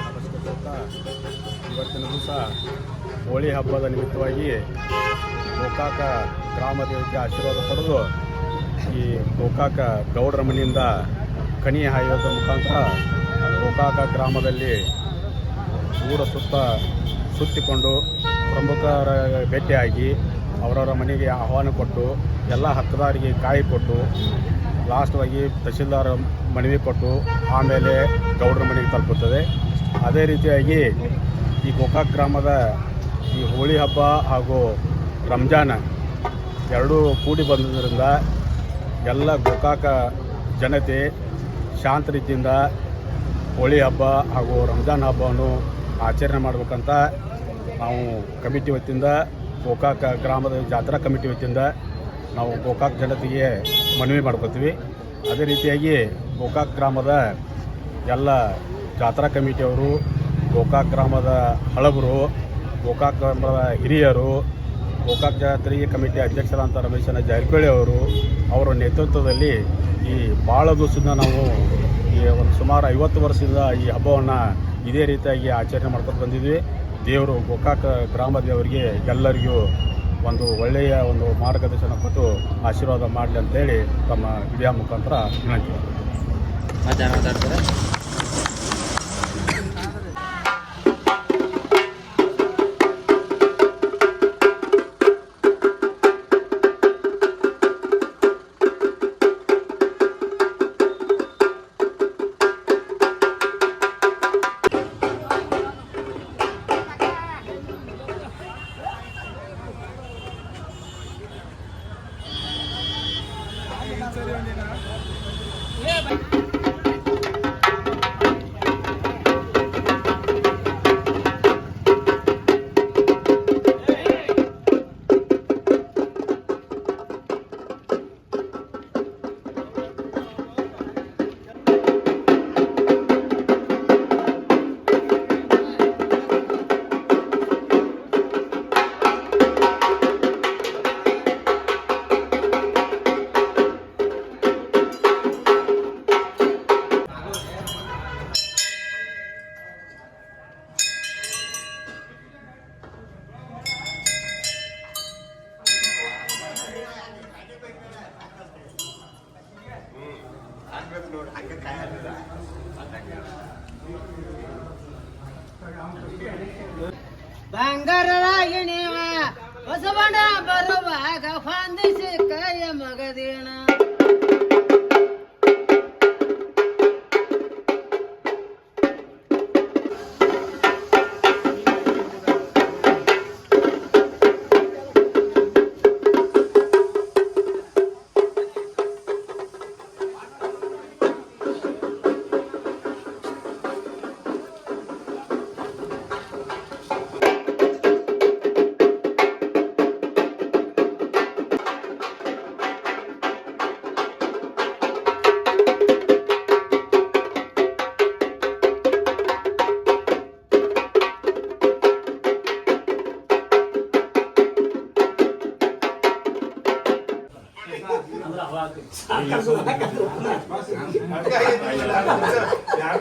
ನಮಸ್ಕರಿಸುತ್ತಾ ಇವತ್ತಿನ ದಿವಸ ಹೋಳಿ ಹಬ್ಬದ ನಿಮಿತ್ತವಾಗಿ ಗೋಕಾಕ ಗ್ರಾಮ ದೇವತೆ ಆಶೀರ್ವಾದ ಪಡೆದು ಈ ಗೋಕಾಕ ಗೌಡರ ಮನೆಯಿಂದ ಕಣಿ ಹಾಯೋದ ಮುಖಾಂತರ ಗೋಕಾಕ ಗ್ರಾಮದಲ್ಲಿ ಊರ ಸುತ್ತಿಕೊಂಡು ಪ್ರಮುಖರ ಭೇಟಿಯಾಗಿ ಅವರವರ ಮನೆಗೆ ಆಹ್ವಾನ ಕೊಟ್ಟು ಎಲ್ಲ ಹಕ್ಕದಾರಿಗೆ ಕಾಯಿ ಕೊಟ್ಟು ಲಾಸ್ಟ್ವಾಗಿ ತಹಶೀಲ್ದಾರ್ ಮನವಿ ಕೊಟ್ಟು ಆಮೇಲೆ ಗೌಡರ ಮನೆಗೆ ತಲುಪುತ್ತದೆ. ಅದೇ ರೀತಿಯಾಗಿ ಈ ಗೋಕಾಕ್ ಗ್ರಾಮದ ಈ ಹೋಳಿ ಹಬ್ಬ ಹಾಗೂ ರಂಜಾನ್ ಎರಡೂ ಕೂಡಿ ಬಂದಿದ್ದರಿಂದ ಎಲ್ಲ ಗೋಕಾಕ ಜನತೆ ಶಾಂತ ರೀತಿಯಿಂದ ಹೋಳಿ ಹಬ್ಬ ಹಾಗೂ ರಂಜಾನ್ ಹಬ್ಬವನ್ನು ಆಚರಣೆ ಮಾಡಬೇಕಂತ ನಾವು ಕಮಿಟಿ ವತಿಯಿಂದ ಗೋಕಾಕ ಗ್ರಾಮದ ಜಾತ್ರಾ ಕಮಿಟಿ ವತಿಯಿಂದ ನಾವು ಗೋಕಾಕ್ ಜನತೆಗೆ ಮನವಿ ಮಾಡ್ಕೋತೀವಿ. ಅದೇ ರೀತಿಯಾಗಿ ಗೋಕಾಕ್ ಗ್ರಾಮದ ಎಲ್ಲ ಜಾತ್ರಾ ಕಮಿಟಿಯವರು, ಗೋಕಾಕ್ ಗ್ರಾಮದ ಹಳಬರು, ಗೋಕಾಕ್ ಗ್ರಾಮದ ಹಿರಿಯರು, ಗೋಕಾಕ್ ಜಾತ್ರೆ ಕಮಿಟಿ ಅಧ್ಯಕ್ಷರಾದಂಥ ರಮೇಶನ ಜಾರಕಿಹೊಳಿ ಅವರ ನೇತೃತ್ವದಲ್ಲಿ ಈ ಭಾಳ ದಿವಸದಿಂದ ನಾವು ಈ ಒಂದು ಸುಮಾರು 50 ವರ್ಷದಿಂದ ಈ ಹಬ್ಬವನ್ನು ಇದೇ ರೀತಿಯಾಗಿ ಆಚರಣೆ ಮಾಡ್ಕೊಂಡು ಬಂದಿದ್ವಿ. ದೇವರು ಗೋಕಾಕ್ ಗ್ರಾಮ ದೇವರಿಗೆ ಎಲ್ಲರಿಗೂ ಒಂದು ಒಳ್ಳೆಯ ಒಂದು ಮಾರ್ಗದರ್ಶನ ಕೊಟ್ಟು ಆಶೀರ್ವಾದ ಮಾಡಲಿ ಅಂತೇಳಿ ತಮ್ಮ ವಿಡಿಯೋ ಮುಖಾಂತರ ವಿನಂತಿ. ಬಂಗಾರರಾಗಿಣಿವ ಬಸವಣ್ಣ ಬರುವಾಗ ಹೊಂದಿಸಿ ಕೈಯ ಮಗದೀಣ ಯಾರು